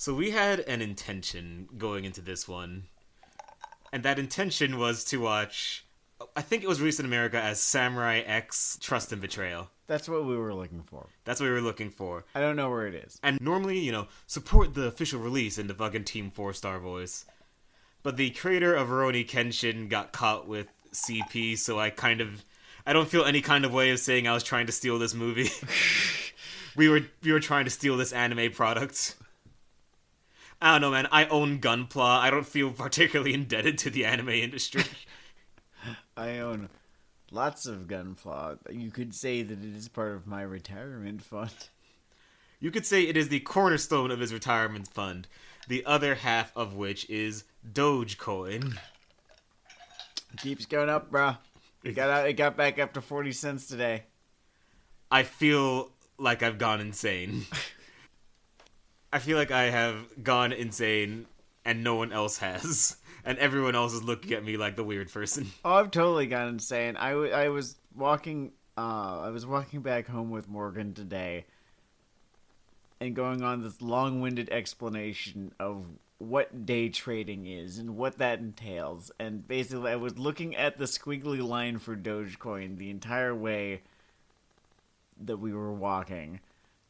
So we had an intention going into this one, and that intention was to watch, I think it was released in America as Samurai X Trust and Betrayal. That's what we were looking for. That's what we were looking for. I don't know where it is. And normally, support the official release in the fucking Team 4-star voice. But the creator of Rurouni Kenshin got caught with CP, so I don't feel any kind of way of saying I was trying to steal this movie. we were trying to steal this anime product. I don't know, man. I own Gunpla. I don't feel particularly indebted to the anime industry. I own lots of Gunpla. You could say that it is part of my retirement fund. You could say it is the cornerstone of his retirement fund, the other half of which is Dogecoin. Keeps going up, bruh. It got back up to 40 cents today. I feel like I've gone insane. I feel like I have gone insane and no one else has. And everyone else is looking at me like the weird person. Oh, I've totally gone insane. I was walking back home with Morgan today and going on this long-winded explanation of what day trading is and what that entails. And basically, I was looking at the squiggly line for Dogecoin the entire way that we were walking,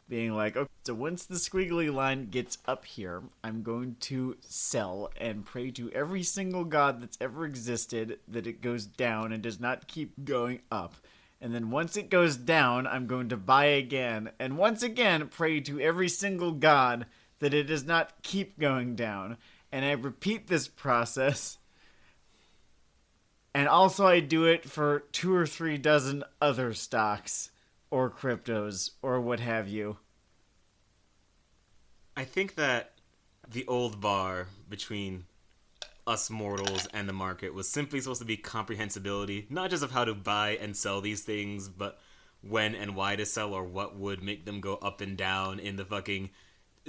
being like, okay, so once the squiggly line gets up here, I'm going to sell and pray to every single god that's ever existed that it goes down and does not keep going up. And then once it goes down, I'm going to buy again. And once again, pray to every single god that it does not keep going down. And I repeat this process. And also I do it for 2 or 3 dozen other stocks or cryptos or what have you. I think that the old bar between us mortals and the market was simply supposed to be comprehensibility, not just of how to buy and sell these things, but when and why to sell or what would make them go up and down in the fucking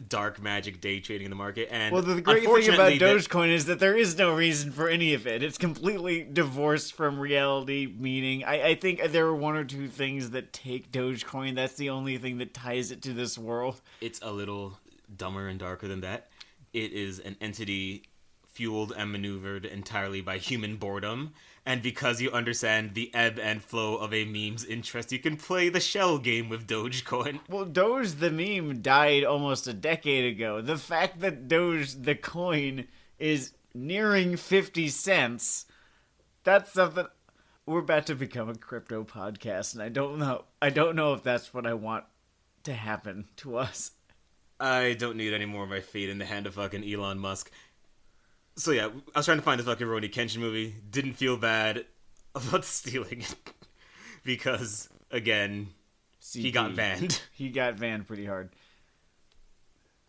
dark magic day trading in the market. And well, the great thing about Dogecoin is that there is no reason for any of it. It's completely divorced from reality, meaning I think there are 1 or 2 things that take Dogecoin. That's the only thing that ties it to this world. It's a little dumber and darker than that. It is an entity fueled and maneuvered entirely by human boredom, and because you understand the ebb and flow of a meme's interest, you can play the shell game with Dogecoin. Well, Doge the meme died almost a decade ago. The fact that Doge the coin is nearing 50 cents, that's something. We're about to become a crypto podcast, and I don't know if that's what I want to happen to us. I don't need any more of my fate in the hand of fucking Elon Musk. So yeah, I was trying to find the fucking Rurouni Kenshin movie. Didn't feel bad about stealing it. Because, again, he got banned. He got banned pretty hard.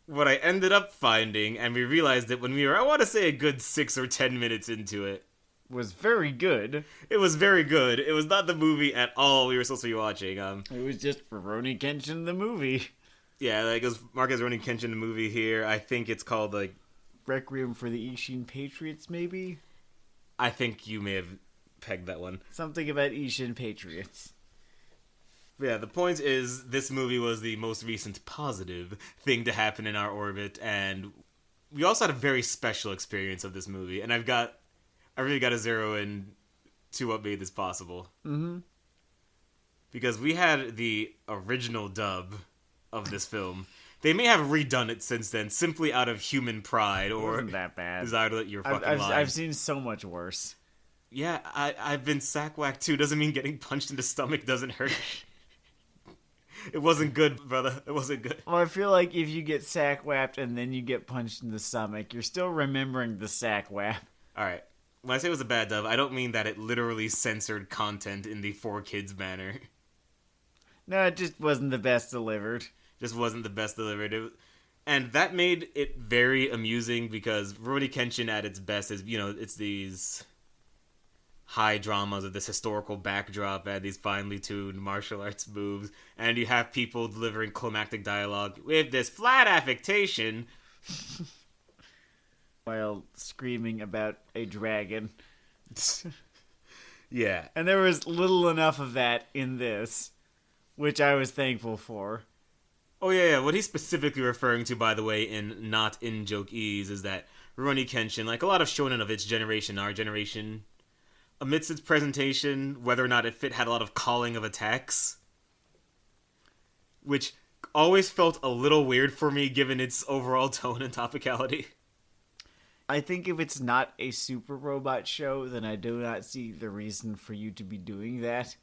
What I ended up finding, and we realized it when we were, I want to say, a good 6 or 10 minutes into it. Was very good. It was very good. It was not the movie at all we were supposed to be watching. It was just Rurouni Kenshin the movie. Yeah, like it was Marcus Rurouni Kenshin the movie here. I think it's called, like, Requiem for the Ishin Patriots, maybe? I think you may have pegged that one. Something about Ishin Patriots. But yeah, the point is, this movie was the most recent positive thing to happen in our orbit, and we also had a very special experience of this movie, and I really got to zero in to what made this possible. Mm-hmm. Because we had the original dub of this film. They may have redone it since then, simply out of human pride or wasn't that bad. desire to let your fucking I've lives. I've seen so much worse. Yeah, I've been sack-whacked too. Doesn't mean getting punched in the stomach doesn't hurt. It wasn't good, brother. It wasn't good. Well, I feel like if you get sack-whapped and then you get punched in the stomach, you're still remembering the sack-whap. Alright. When I say it was a bad dub, I don't mean that it literally censored content in the 4Kids manner. No, it just wasn't the best delivered. Just wasn't the best delivered. And that made it very amusing because Rurouni Kenshin at its best is, it's these high dramas of this historical backdrop and these finely tuned martial arts moves, and you have people delivering climactic dialogue with this flat affectation while screaming about a dragon. Yeah. And there was little enough of that in this, which I was thankful for. Oh yeah. What he's specifically referring to, by the way, in not in joke ease, is that Rurouni Kenshin, like a lot of shonen of its generation, our generation, amidst its presentation, whether or not it had a lot of calling of attacks, which always felt a little weird for me given its overall tone and topicality. I think if it's not a super robot show, then I do not see the reason for you to be doing that.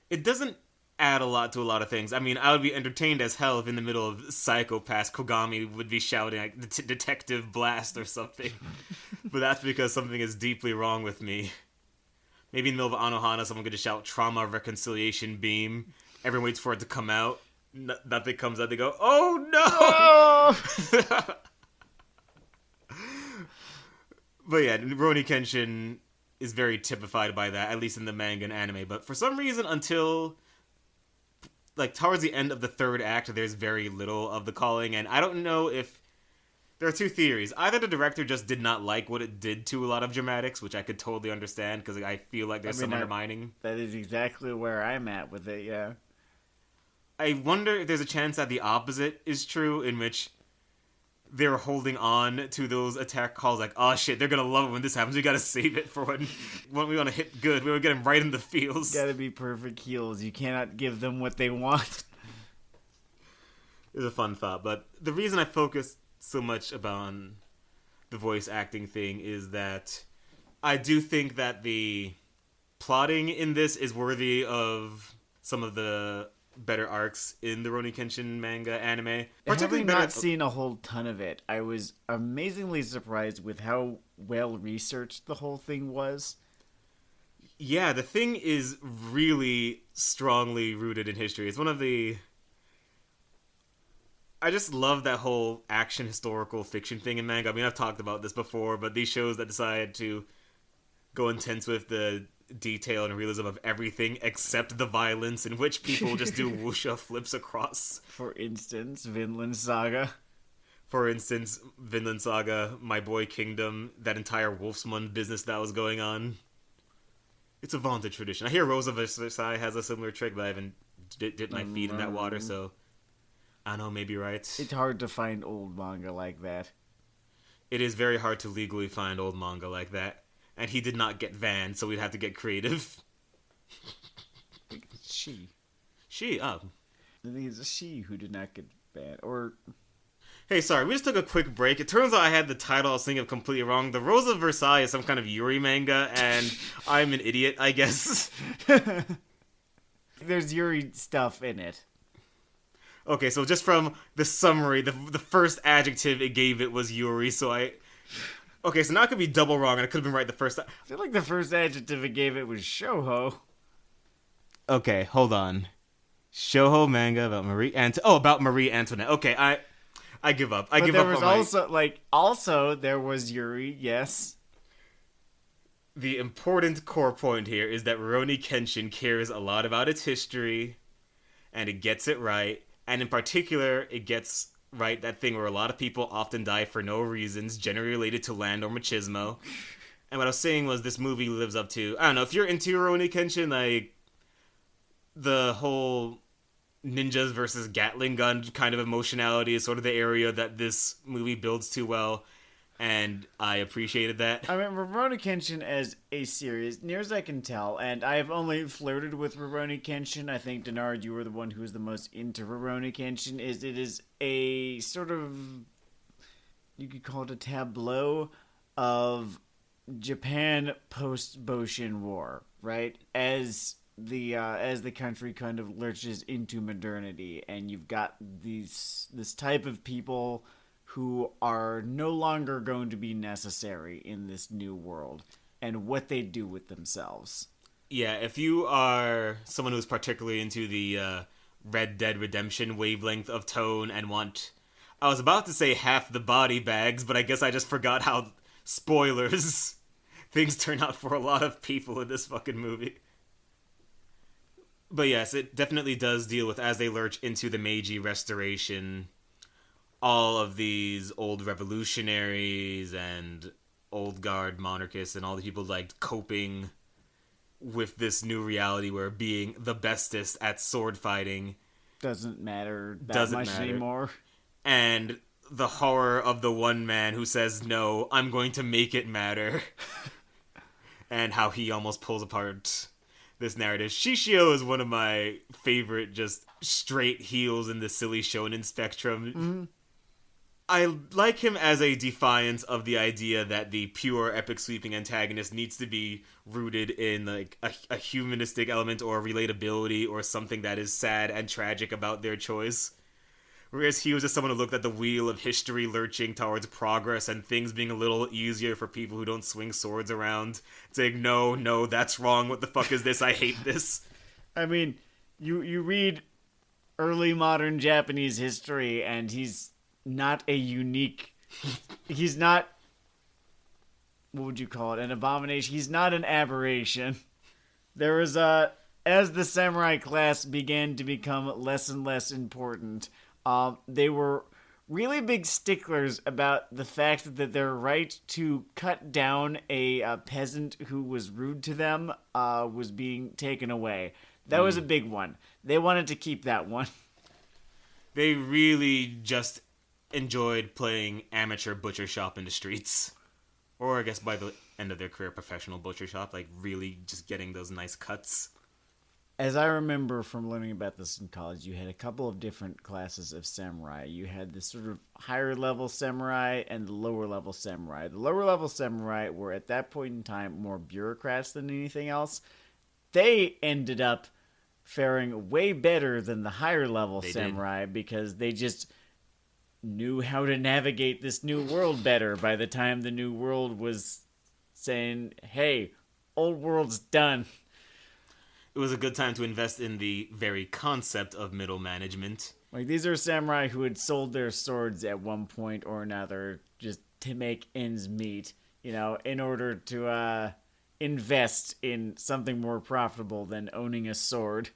It doesn't add a lot to a lot of things. I mean, I would be entertained as hell if in the middle of Psycho-Pass, Kogami would be shouting like Detective Blast or something. But that's because something is deeply wrong with me. Maybe in the middle of Anohana, someone could just shout Trauma Reconciliation Beam. Everyone waits for it to come out. Nothing comes out. They go, oh no! Oh! But yeah, Rurouni Kenshin is very typified by that, at least in the manga and anime. But for some reason, until like towards the end of the third act, there's very little of the calling, and I don't know if there are two theories. Either the director just did not like what it did to a lot of dramatics, which I could totally understand because I feel like there's some undermining. That is exactly where I'm at with it. Yeah. I wonder if there's a chance that the opposite is true, in which they're holding on to those attack calls like, oh shit, they're gonna love it when this happens. We gotta save it for when we want to hit good. We want to get them right in the feels. Gotta be perfect heals. You cannot give them what they want. It's a fun thought, but the reason I focus so much about the voice acting thing is that I do think that the plotting in this is worthy of some of the better arcs in the Rurouni Kenshin manga anime. Having not seen a whole ton of it, I was amazingly surprised with how well researched the whole thing was. Yeah, the thing is really strongly rooted in history. It's one of the... I just love that whole action historical fiction thing in manga. I mean, I've talked about this before, but these shows that decide to go intense with the detail and realism of everything except the violence, in which people just do wuxia flips across. For instance, Vinland Saga. My Boy Kingdom, that entire Wolfsmund business that was going on. It's a vaunted tradition. I hear Rosa Versailles has a similar trick, but I haven't dipped my feet in that water, so I don't know, maybe right. It's hard to find old manga like that. It is very hard to legally find old manga like that. And he did not get banned, so we'd have to get creative. She, oh. I think it's a she who did not get banned. Or... Hey, sorry, we just took a quick break. It turns out I had the title I was thinking of completely wrong. The Rose of Versailles is some kind of Yuri manga, and I'm an idiot, I guess. There's Yuri stuff in it. Okay, so just from the summary, the first adjective it gave it was Yuri, so Okay, so now I could be double wrong, and I could have been right the first time. I feel like the first adjective it gave it was shoujo. Okay, hold on. Shoujo manga about about Marie Antoinette. Okay, I give up. But there was there was Yuri, yes. The important core point here is that Rurouni Kenshin cares a lot about its history, and it gets it right, and in particular, it gets right that thing where a lot of people often die for no reasons, generally related to land or machismo. And what I was saying was this movie lives up to, I don't know, if you're into Rurouni Kenshin, like, the whole ninjas versus Gatling gun kind of emotionality is sort of the area that this movie builds to well, and I appreciated that. I mean, Rurouni Kenshin as a series, near as I can tell, and I have only flirted with Rurouni Kenshin. I think, Dennard, you were the one who was the most into Rurouni Kenshin. It is a sort of, you could call it a tableau of Japan post-Boshin War, right? As the country kind of lurches into modernity, and you've got this type of people who are no longer going to be necessary in this new world, and what they do with themselves. Yeah, if you are someone who's particularly into the Red Dead Redemption wavelength of tone and want... I was about to say half the body bags, but I guess I just forgot how, spoilers, things turn out for a lot of people in this fucking movie. But yes, it definitely does deal with, as they lurch into the Meiji Restoration, all of these old revolutionaries and old guard monarchists and all the people like coping with this new reality where being the bestest at sword fighting doesn't matter that Doesn't much matter. anymore. And the horror of the one man who says, no, I'm going to make it matter. And how he almost pulls apart this narrative. Shishio is one of my favorite just straight heels in the silly shonen spectrum. Mm-hmm. I like him as a defiance of the idea that the pure epic sweeping antagonist needs to be rooted in like a humanistic element or relatability or something that is sad and tragic about their choice. Whereas he was just someone who looked at the wheel of history lurching towards progress and things being a little easier for people who don't swing swords around, saying, no, that's wrong, what the fuck is this, I hate this. I mean, you read early modern Japanese history, and he's not a unique... He's not... What would you call it? An abomination? He's not an aberration. There was a... As the samurai class began to become less and less important... they were really big sticklers about the fact that their right to cut down a peasant who was rude to them was being taken away. That was a big one. They wanted to keep that one. They really just enjoyed playing amateur butcher shop in the streets. Or I guess by the end of their career, professional butcher shop, like really just getting those nice cuts. As I remember from learning about this in college, you had a couple of different classes of samurai. You had the sort of higher level samurai and the lower level samurai. The lower level samurai were at that point in time more bureaucrats than anything else. They ended up faring way better than the higher level samurai because they just knew how to navigate this new world better by the time the new world was saying, hey, old world's done. It was a good time to invest in the very concept of middle management. Like, these are samurai who had sold their swords at one point or another just to make ends meet, you know, in order to invest in something more profitable than owning a sword.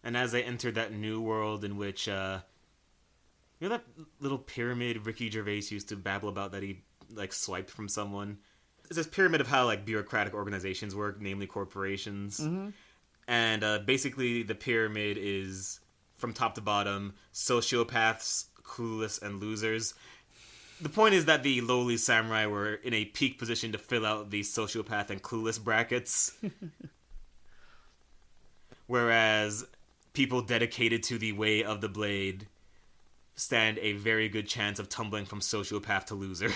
And as they entered that new world in which, you know that little pyramid Ricky Gervais used to babble about that he, like, swiped from someone? It's this pyramid of how, like, bureaucratic organizations work, namely corporations. Mm-hmm. And basically the pyramid is, from top to bottom, sociopaths, clueless, and losers. The point is that the lowly samurai were in a peak position to fill out the sociopath and clueless brackets. Whereas people dedicated to the way of the blade stand a very good chance of tumbling from sociopath to loser.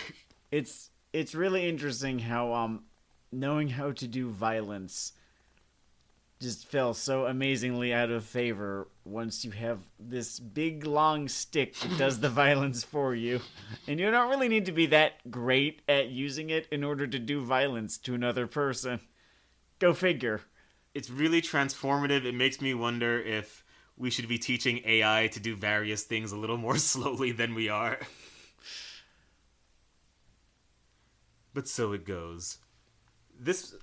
It's really interesting how knowing how to do violence just fell so amazingly out of favor once you have this big long stick that does the violence for you. And you don't really need to be that great at using it in order to do violence to another person. Go figure. It's really transformative. It makes me wonder if we should be teaching AI to do various things a little more slowly than we are. But so it goes.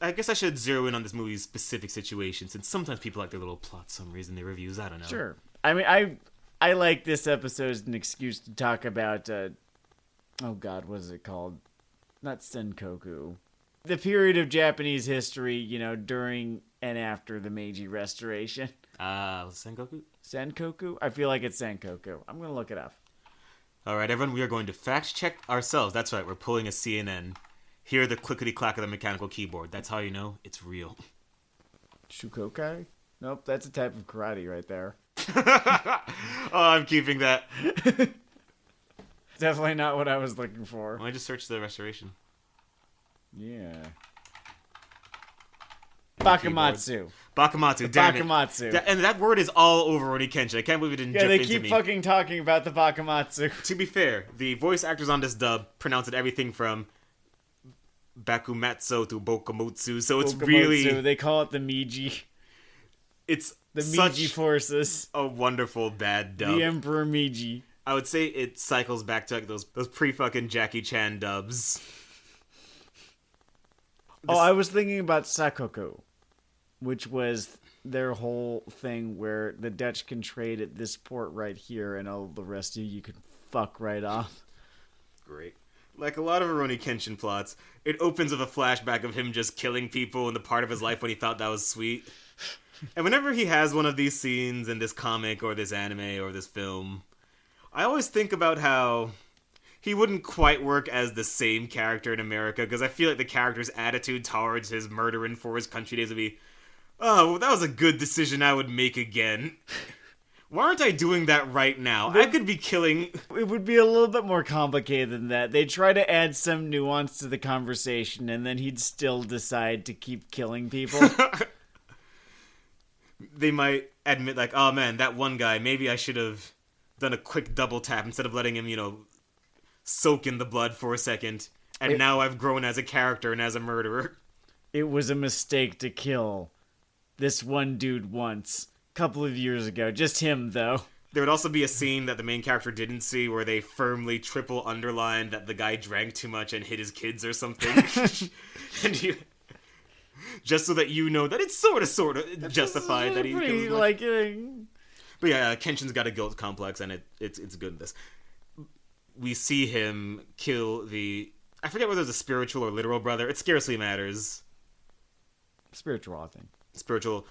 I guess I should zero in on this movie's specific situation, since sometimes people like their little plot summaries in their reviews. I don't know. Sure. I mean, I like this episode as an excuse to talk about, oh god, what is it called? Not Senkoku. The period of Japanese history, you know, during and after the Meiji Restoration. Senkoku? Senkoku? I feel like it's Senkoku. I'm going to look it up. Alright, everyone, we are going to fact-check ourselves. That's right, we're pulling a CNN. Hear the clickety-clack of the mechanical keyboard. That's how you know it's real. Shukokai? Nope, that's a type of karate right there. Oh, I'm keeping that. Definitely not what I was looking for. I just searched the restoration. Yeah. Bakamatsu. Bakamatsu, damn it. Bakamatsu. And that word is all over Rurouni Kenshin. I can't believe it didn't jump into me. Yeah, they keep fucking talking about the Bakamatsu. To be fair, the voice actors on this dub pronounce it everything from Bakumatsu to Bokamutsu, so it's really... They call it the Meiji. It's the Meiji forces. A wonderful bad dub. The Emperor Meiji. I would say it cycles back to like those pre-fucking Jackie Chan dubs. I was thinking about Sakoku, which was their whole thing where the Dutch can trade at this port right here and all the rest of you can fuck right off. Great. Like a lot of Rurouni Kenshin plots, it opens with a flashback of him just killing people in the part of his life when he thought that was sweet. And whenever he has one of these scenes in this comic or this anime or this film, I always think about how he wouldn't quite work as the same character in America, because I feel like the character's attitude towards his murdering for his country days would be, oh, well, that was a good decision I would make again. Why aren't I doing that right now? I could be killing... It would be a little bit more complicated than that. They try to add some nuance to the conversation, and then he'd still decide to keep killing people. They might admit, like, oh man, that one guy, maybe I should have done a quick double tap instead of letting him, soak in the blood for a second. And now I've grown as a character and as a murderer. It was a mistake to kill this one dude once, a couple of years ago. Just him, though. There would also be a scene that the main character didn't see where they firmly triple underline that the guy drank too much and hit his kids or something. Just so that you know that it's sort of justified that he kills like. But yeah, Kenshin's got a guilt complex, and it's good in this. We see him kill I forget whether it's a spiritual or literal brother. It scarcely matters. Spiritual, I think. Spiritual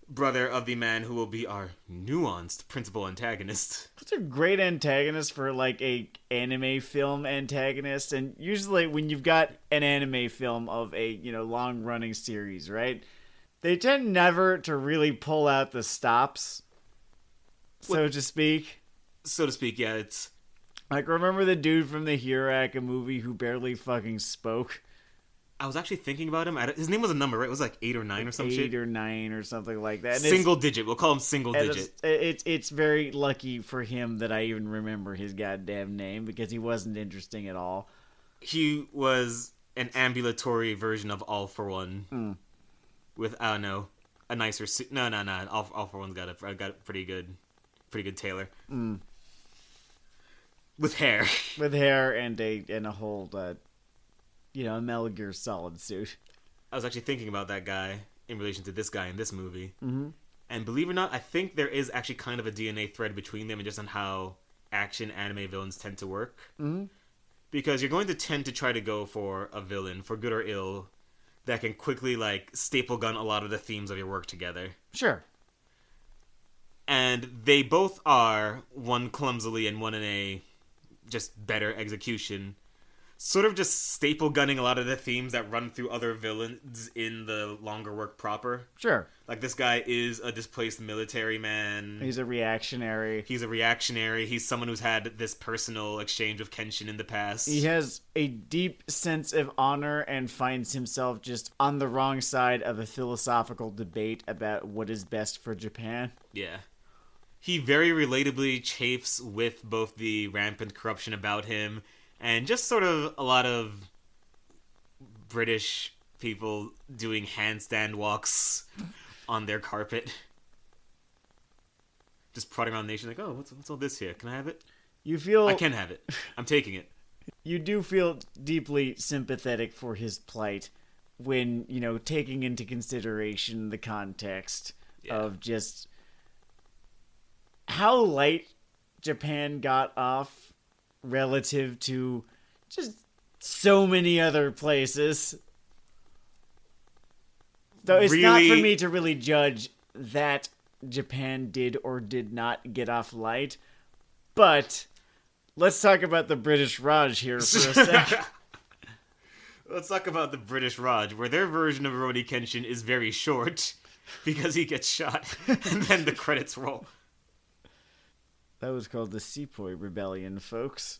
brother of the man who will be our nuanced principal antagonist. Such a great antagonist for, like, a anime film antagonist. And usually when you've got an anime film of a, long-running series, right? They tend never to really pull out the stops, so to speak. So to speak, yeah, it's... Like, remember the dude from the Hiraka movie who barely fucking spoke? I was actually thinking about him. His name was a number, right? It was like 8 or 9 or some shit. 8 or 9 or something like that. And single digit. We'll call him single digit. It's very lucky for him that I even remember his goddamn name, because he wasn't interesting at all. He was an ambulatory version of All For One. With, I don't know, a nicer suit. No. All For One's got a pretty good tailor. With hair. With hair and a whole... a Metal Gear Solid suit. I was actually thinking about that guy in relation to this guy in this movie. Mm-hmm. And believe it or not, I think there is actually kind of a DNA thread between them and just on how action anime villains tend to work. Mm-hmm. Because you're going to tend to try to go for a villain, for good or ill, that can quickly, like, staple gun a lot of the themes of your work together. Sure. And they both are, one clumsily and one in a just better execution, sort of just staple gunning a lot of the themes that run through other villains in the longer work proper. Sure. Like, this guy is a displaced military man. He's a reactionary. He's someone who's had this personal exchange with Kenshin in the past. He has a deep sense of honor and finds himself just on the wrong side of a philosophical debate about what is best for Japan. Yeah. He very relatably chafes with both the rampant corruption about him and just sort of a lot of British people doing handstand walks on their carpet. Just prodding around the nation like, oh, what's all this here? Can I have it? I can have it. I'm taking it. You do feel deeply sympathetic for his plight when, taking into consideration the context of just how light Japan got off relative to just so many other places. So it's not for me to really judge that Japan did or did not get off light. But let's talk about the British Raj here for a sec. Let's talk about the British Raj, where their version of Rurouni Kenshin is very short because he gets shot and then the credits roll. That was called the Sepoy Rebellion, folks.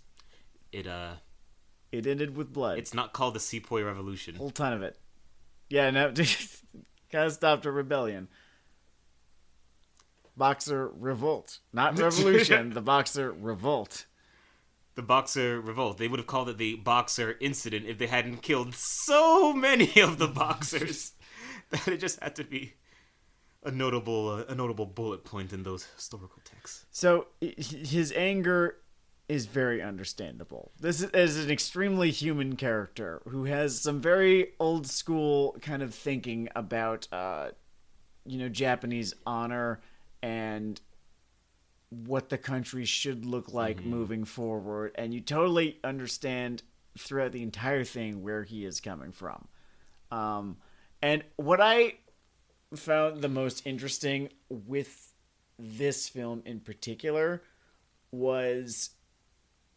It ended with blood. It's not called the Sepoy Revolution. Whole ton of it. Yeah, no, kind of stopped a rebellion. Boxer Revolt. Not Revolution, the Boxer Revolt. The Boxer Revolt. They would have called it the Boxer Incident if they hadn't killed so many of the Boxers that it just had to be a notable bullet point in those historical texts. So his anger is very understandable. This is an extremely human character who has some very old school kind of thinking about, Japanese honor and what the country should look like moving forward. And you totally understand throughout the entire thing where he is coming from. And what I found the most interesting with this film in particular was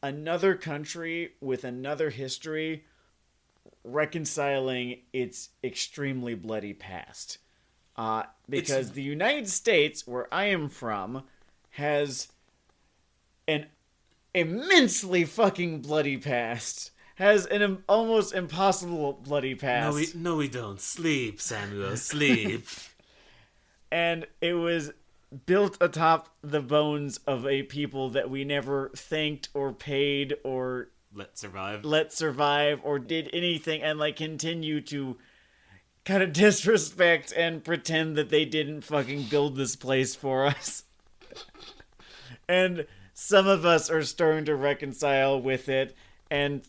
another country with another history reconciling its extremely bloody past. Because the United States, where I am from, has an immensely fucking bloody past. Has an almost impossible bloody past. No, we don't. Sleep, Samuel, sleep. And it was built atop the bones of a people that we never thanked or paid or let survive or did anything, and like continue to kind of disrespect and pretend that they didn't fucking build this place for us. And some of us are starting to reconcile with it, and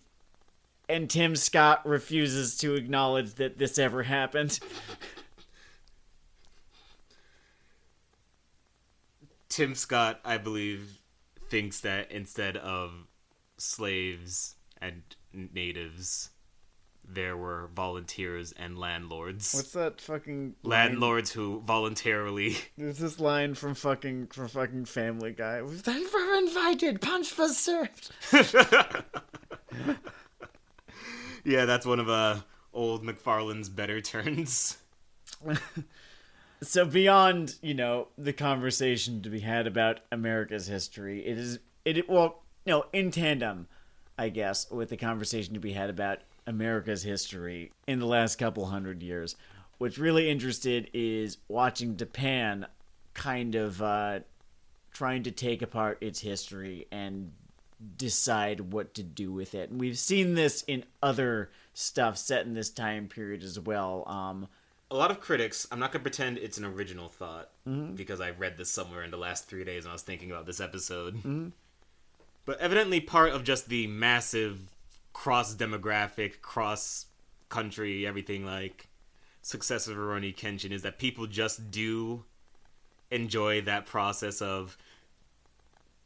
Tim Scott refuses to acknowledge that this ever happened. Tim Scott, I believe, thinks that instead of slaves and natives, there were volunteers and landlords. What's that fucking line? Landlords who voluntarily... There's this line from fucking Family Guy. They were invited, punch was served. Yeah, that's one of old McFarlane's better turns. So beyond, the conversation to be had about America's history, in tandem, I guess, with the conversation to be had about America's history in the last couple hundred years, what's really interested is watching Japan kind of trying to take apart its history and decide what to do with it. And we've seen this in other stuff set in this time period as well. A lot of critics, I'm not going to pretend it's an original thought, because I read this somewhere in the last 3 days when I was thinking about this episode. Mm-hmm. But evidently part of just the massive cross-demographic, cross-country, everything like success of Rurouni Kenshin is that people just do enjoy that process of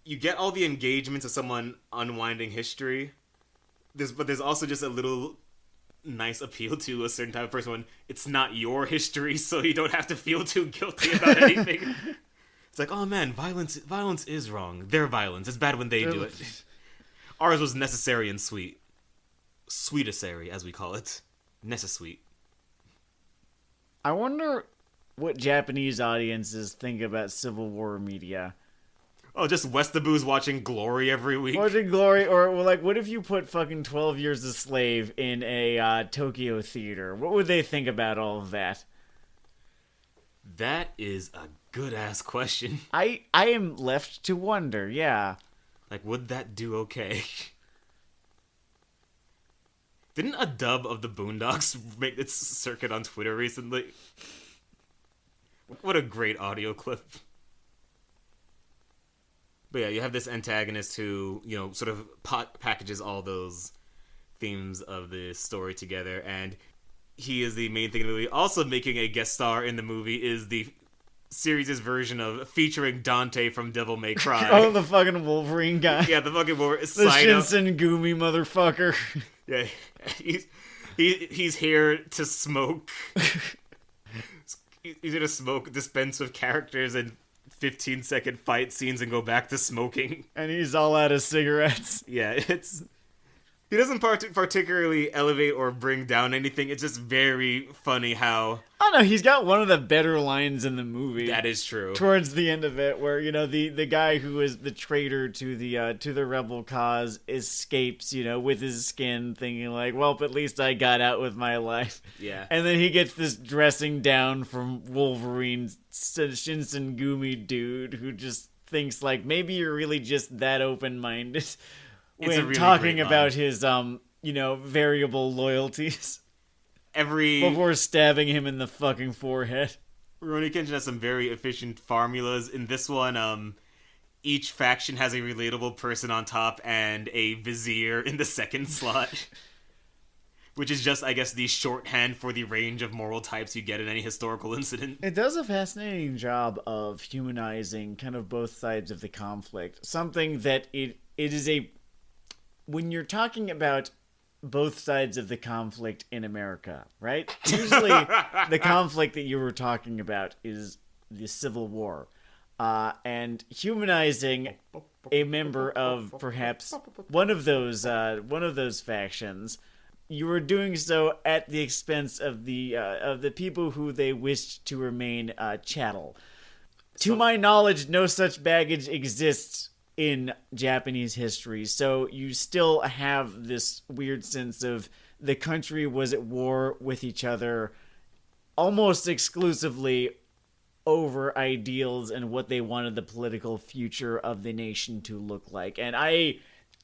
you get all the engagements of someone unwinding history, but there's also just a little nice appeal to a certain type of person when it's not your history, so you don't have to feel too guilty about anything. It's like, oh man, violence is wrong. Their violence. It's bad when they do it. Ours was necessary and sweet. Sweetessary, as we call it. Necessweet. I wonder what Japanese audiences think about Civil War media. Oh, just Westaboos watching Glory every week. Watching Glory, or like, what if you put fucking 12 Years a Slave in a Tokyo theater? What would they think about all of that? That is a good-ass question. I am left to wonder, yeah. Like, would that do okay? Didn't a dub of the Boondocks make its circuit on Twitter recently? What a great audio clip. But yeah, you have this antagonist who, sort of packages all those themes of the story together, and he is the main thing in the movie. Also making a guest star in the movie is the series' version of featuring Dante from Devil May Cry. Oh, the fucking Wolverine guy. Yeah, the fucking Wolverine. The Shinsengumi motherfucker. Yeah, he's here to smoke. He's here to smoke, dispense with characters and 15-second fight scenes and go back to smoking. And he's all out of cigarettes. Yeah, he doesn't particularly elevate or bring down anything. It's just very funny how... Oh no, he's got one of the better lines in the movie. That is true. Towards the end of it, where, the guy who is the traitor to the rebel cause escapes, with his skin, thinking like, well, at least I got out with my life. Yeah. And then he gets this dressing down from Wolverine's Shinsengumi dude who just thinks like, maybe you're really just that open-minded. When really talking about his, variable loyalties. Before stabbing him in the fucking forehead. Rurouni Kenshin has some very efficient formulas. In this one, each faction has a relatable person on top and a vizier in the second slot. Which is just, I guess, the shorthand for the range of moral types you get in any historical incident. It does a fascinating job of humanizing kind of both sides of the conflict. Something that it is a... When you're talking about both sides of the conflict in America, right? Usually the conflict that you were talking about is the Civil War. And humanizing a member of perhaps one of those factions, you were doing so at the expense of the people who they wished to remain chattel. To my knowledge, no such baggage exists in Japanese history, so you still have this weird sense of the country was at war with each other almost exclusively over ideals and what they wanted the political future of the nation to look like. And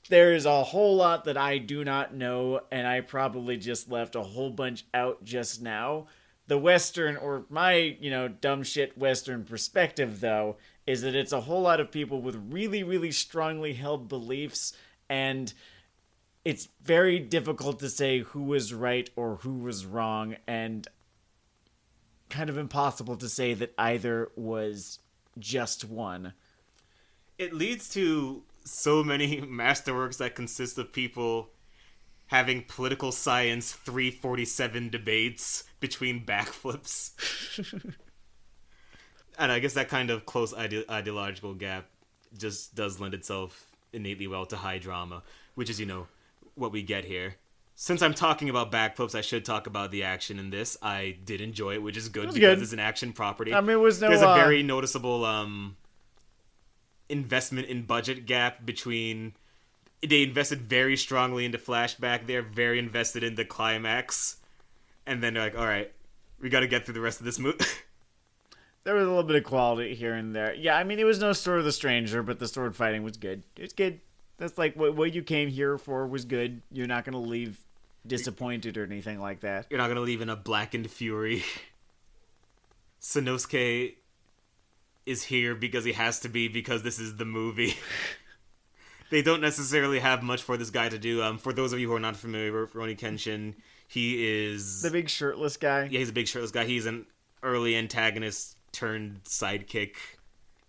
there's a whole lot that I do not know, and I probably just left a whole bunch out just now. The Western, or my, dumb shit Western perspective, though, is that it's a whole lot of people with really, really strongly held beliefs, and it's very difficult to say who was right or who was wrong, and kind of impossible to say that either was just one. It leads to so many masterworks that consist of people having political science 347 debates between backflips. And I guess that kind of close ideological gap just does lend itself innately well to high drama, which is, what we get here. Since I'm talking about backflips, I should talk about the action in this. I did enjoy it, which is good because it's an action property. I mean, there's a very noticeable investment in budget gap between... They invested very strongly into flashback. They're very invested in the climax. And then they're like, all right, we got to get through the rest of this movie. There was a little bit of quality here and there. Yeah, I mean, it was no Sword of the Stranger, but the sword fighting was good. It's good. That's like what you came here for was good. You're not going to leave disappointed or anything like that. You're not going to leave in a blackened fury. Sanosuke is here because he has to be, because this is the movie. They don't necessarily have much for this guy to do. For those of you who are not familiar with Rurouni Kenshin, he is... the big shirtless guy? Yeah, he's a big shirtless guy. He's an early antagonist turned sidekick.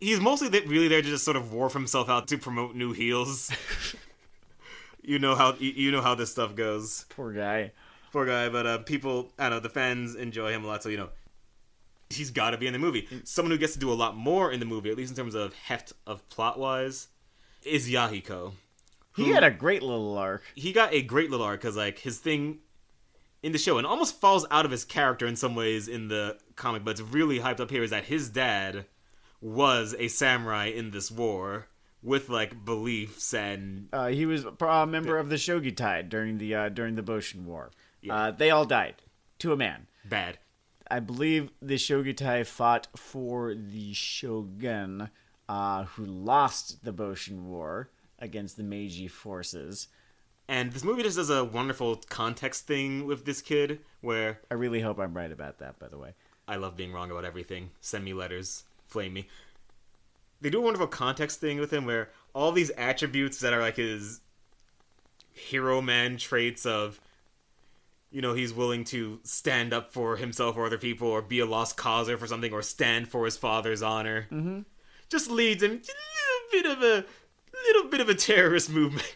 He's mostly really there to just sort of warp himself out to promote new heels. You know how this stuff goes. Poor guy. But people, I don't know, the fans enjoy him a lot, so, he's got to be in the movie. Someone who gets to do a lot more in the movie, at least in terms of heft of plot-wise, is Yahiko. He had a great little arc. He got a great little arc, because, his thing in the show, and almost falls out of his character in some ways in the comic, but it's really hyped up here, is that his dad was a samurai in this war with beliefs, and he was a member of the Shogi Tide during the Boshin War. Yeah. They all died to a man. Bad. I believe the Shogi Tide fought for the shogun, who lost the Boshin War against the Meiji forces. And this movie just does a wonderful context thing with this kid, where... I really hope I'm right about that, by the way. I love being wrong about everything. Send me letters. Flame me. They do a wonderful context thing with him, where all these attributes that are his hero man traits of, he's willing to stand up for himself or other people, or be a lost causer for something, or stand for his father's honor. Mm-hmm. Just leads him to a little bit of a terrorist movement.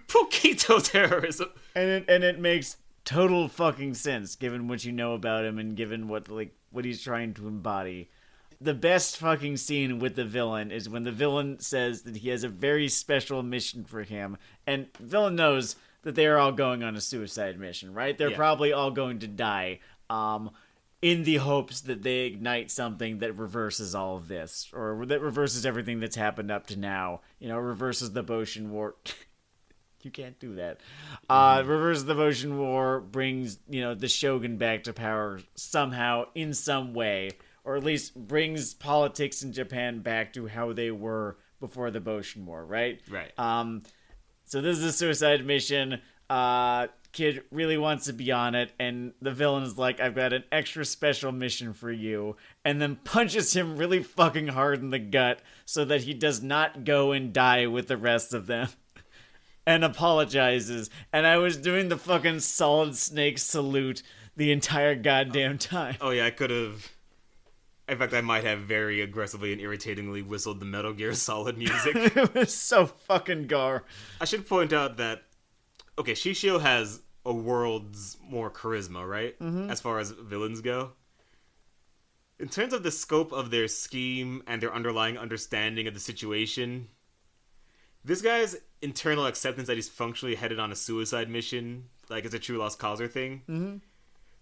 Poquito terrorism. And it makes total fucking sense, given what you know about him and given what he's trying to embody. The best fucking scene with the villain is when the villain says that he has a very special mission for him, and the villain knows that they are all going on a suicide mission, right? They're probably all going to die, in the hopes that they ignite something that reverses all of this, or that reverses everything that's happened up to now. Reverses the Boshin War. You can't do that. Reverses the Boshin War, brings, the shogun back to power somehow, in some way, or at least brings politics in Japan back to how they were before the Boshin War, right? Right. So this is a suicide mission. Kid really wants to be on it, and the villain is like, I've got an extra special mission for you, and then punches him really fucking hard in the gut so that he does not go and die with the rest of them. And apologizes. And I was doing the fucking Solid Snake salute the entire goddamn time. Oh yeah, I could have... In fact, I might have very aggressively and irritatingly whistled the Metal Gear Solid music. It was so fucking gar. I should point out that okay, Shishio has a world's more charisma, right? Mm-hmm. As far as villains go. In terms of the scope of their scheme and their underlying understanding of the situation, this guy's internal acceptance that he's functionally headed on a suicide mission, like it's a true lost causer thing,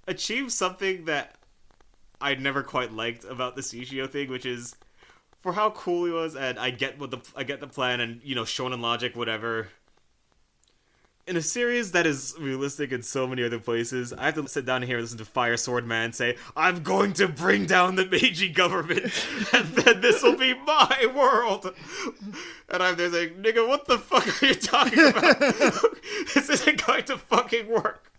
achieves something that I'd never quite liked about the Shishio thing, which is for how cool he was, and I get the plan, and shonen logic, whatever. In a series that is realistic in so many other places, I have to sit down here and listen to Fire Sword Man say, "I'm going to bring down the Meiji government, and then this will be my world." And I'm there saying, "Nigga, what the fuck are you talking about? This isn't going to fucking work.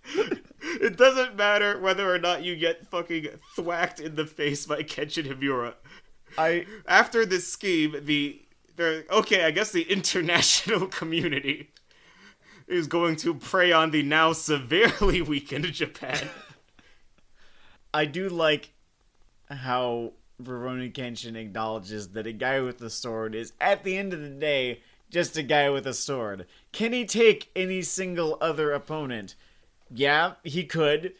It doesn't matter whether or not you get fucking thwacked in the face by Kenshin Himura. After this scheme, I guess the international community is going to prey on the now severely weakened Japan." I do like how Rurouni Kenshin acknowledges that a guy with a sword is, at the end of the day, just a guy with a sword. Can he take any single other opponent? Yeah, he could.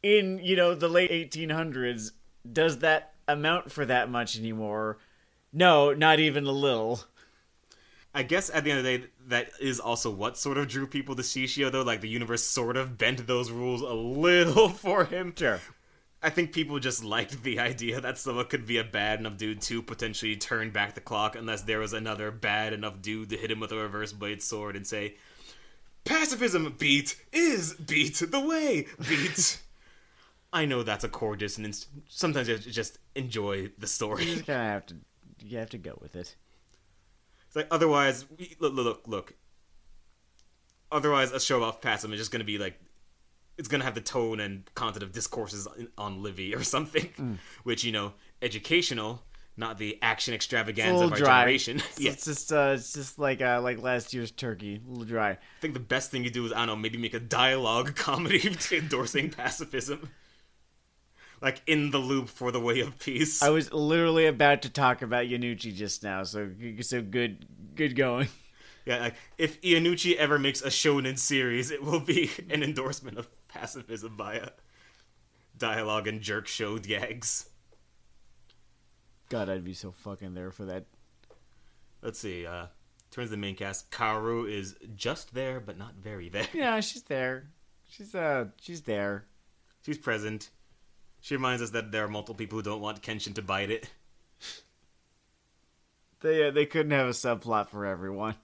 In, the late 1800s, does that amount for that much anymore? No, not even a little. I guess at the end of the day, that is also what sort of drew people to Shishio, though. Like, the universe sort of bent those rules a little for him. Sure. I think people just liked the idea that someone could be a bad enough dude to potentially turn back the clock unless there was another bad enough dude to hit him with a reverse blade sword and say, "Pacifism, beat, is beat the way, beat." I know that's a core dissonance. Sometimes you have to just enjoy the story. You just kind of have to go with it. It's like, otherwise, look. Otherwise, a show off pacifism is just going to be like, it's going to have the tone and content of discourses on Livy or something, which, educational, not the action extravaganza of our generation. Yeah. It's just like last year's Turkey, a little dry. I think the best thing you do is, I don't know, maybe make a dialogue comedy endorsing pacifism. Like, in the loop for the way of peace. I was literally about to talk about Iannucci just now, so good going. Yeah, like, if Iannucci ever makes a shonen series, it will be an endorsement of pacifism via dialogue and jerk show gags. God, I'd be so fucking there for that. Let's see, turns to the main cast. Kaoru is just there, but not very there. Yeah, she's there. She's there. She's present. She reminds us that there are multiple people who don't want Kenshin to bite it. They couldn't have a subplot for everyone.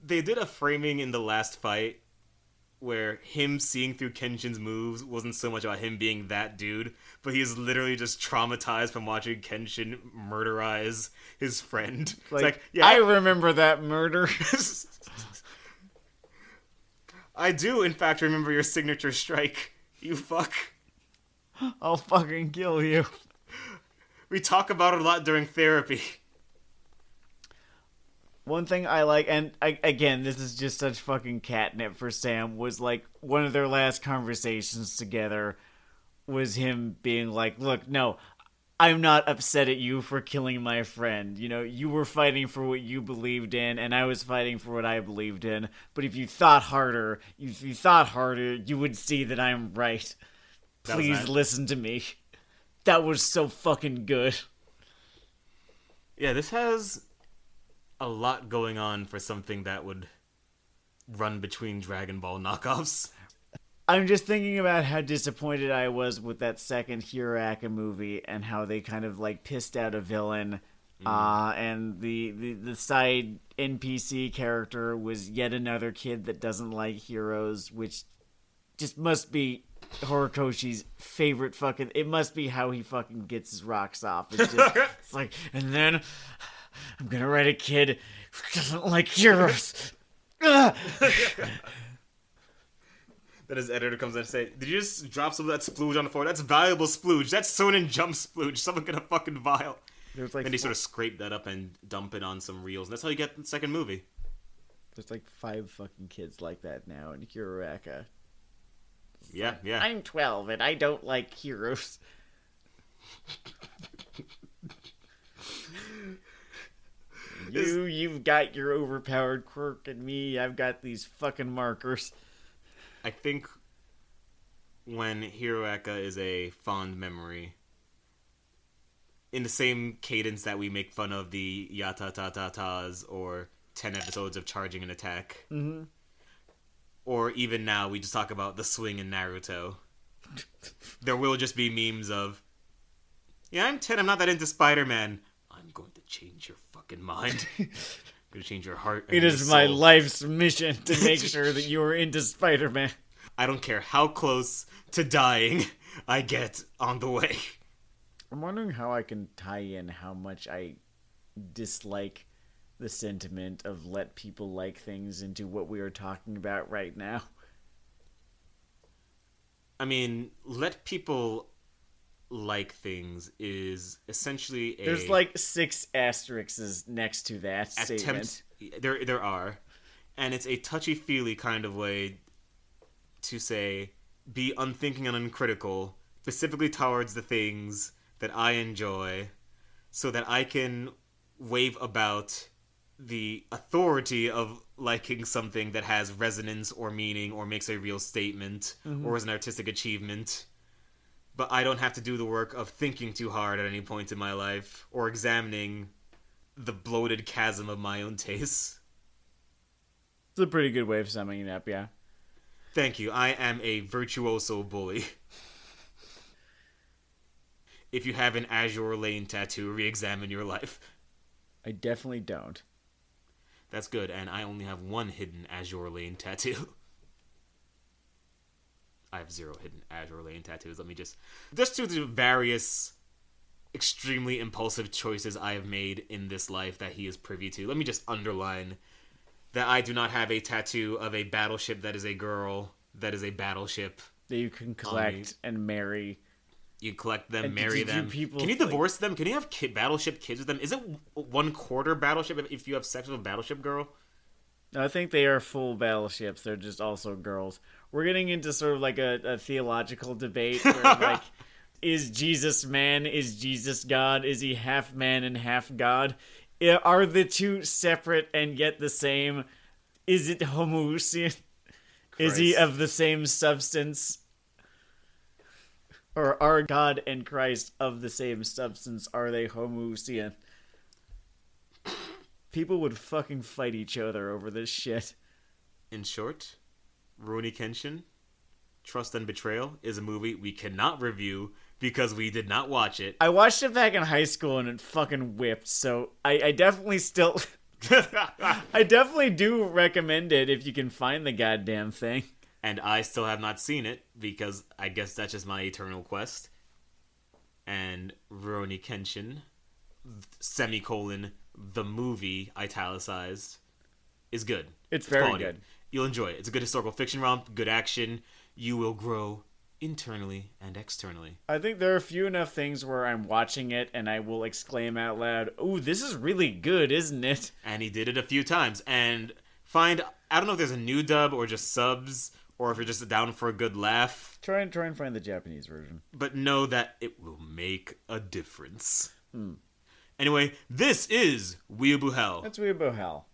They did a framing in the last fight where him seeing through Kenshin's moves wasn't so much about him being that dude, but he's literally just traumatized from watching Kenshin murderize his friend. Like, yeah, I remember that murder. I do, in fact, remember your signature strike. You fuck. I'll fucking kill you. We talk about it a lot during therapy. One thing I like, and again, this is just such fucking catnip for Sam, was like one of their last conversations together was him being like, "Look, no, I'm not upset at you for killing my friend. You were fighting for what you believed in, and I was fighting for what I believed in. But if you thought harder, you would see that I'm right. Please listen to me." That was so fucking good. Yeah, this has a lot going on for something that would run between Dragon Ball knockoffs. I'm just thinking about how disappointed I was with that second Hiraka movie and how they kind of like pissed out a villain. And the side NPC character was yet another kid that doesn't like heroes, which just must be Horikoshi's favorite fucking... It must be how he fucking gets his rocks off. It's just... it's like, and then I'm gonna write a kid who doesn't like heroes. Then his editor comes in and say, "Did you just drop some of that splooge on the floor? That's valuable splooge. That's Sonen Jump splooge. Someone get a fucking vial." Like, and he sort of scrape that up and dump it on some reels. And that's how you get the second movie. There's like 5 fucking kids like that now in Hiraka. Yeah. I'm 12 and I don't like heroes. You've got your overpowered quirk, and me, I've got these fucking markers. I think when Hiroaka is a fond memory, in the same cadence that we make fun of the yata-ta-ta-tas or 10 episodes of charging an attack, or even now we just talk about the swing in Naruto, there will just be memes of, yeah, I'm 10, I'm not that into Spider-Man. I'm going to change your fucking mind. I'm going to change your heart. It is my life's mission to make sure that you are into Spider-Man. I don't care how close to dying I get on the way. I'm wondering how I can tie in how much I dislike the sentiment of let people like things into what we are talking about right now. I mean, let people like things is essentially a... There's like 6 asterisks next to that statement. There are. And it's a touchy-feely kind of way to say, be unthinking and uncritical, specifically towards the things that I enjoy, so that I can wave about the authority of liking something that has resonance or meaning or makes a real statement or is an artistic achievement. But I don't have to do the work of thinking too hard at any point in my life or examining the bloated chasm of my own tastes. It's a pretty good way of summing it up, yeah. Thank you. I am a virtuoso bully. If you have an Azure Lane tattoo, re-examine your life. I definitely don't. That's good, and I only have one hidden Azure Lane tattoo. I have 0 hidden Azure Lane tattoos. Let me just to the various extremely impulsive choices I have made in this life that he is privy to. Let me just underline that I do not have a tattoo of a battleship that is a girl that is a battleship. That you can collect and marry. You collect them, and marry them. Can you divorce them? Can you have battleship kids with them? Is it 1/4 battleship if you have sex with a battleship girl? No, I think they are full battleships. They're just also girls. We're getting into sort of like a theological debate where like, is Jesus man? Is Jesus God? Is he half man and half God? Are the two separate and yet the same? Is it homoousian? Is he of the same substance? Or are God and Christ of the same substance? Are they homoousian? People would fucking fight each other over this shit. In short, Rurouni Kenshin, Trust and Betrayal is a movie we cannot review because we did not watch it. I watched it back in high school and it fucking whipped, so I definitely still... I definitely do recommend it if you can find the goddamn thing. And I still have not seen it because I guess that's just my eternal quest. And Rurouni Kenshin, semicolon, the movie, italicized, is good. It's very good. You'll enjoy it. It's a good historical fiction romp, good action. You will grow internally and externally. I think there are few enough things where I'm watching it and I will exclaim out loud, "Ooh, this is really good, isn't it?" And he did it a few times. And I don't know if there's a new dub or just subs, or if you're just down for a good laugh. Try and find the Japanese version. But know that it will make a difference. Anyway, this is Weeaboo Hell. That's Weeaboo Hell.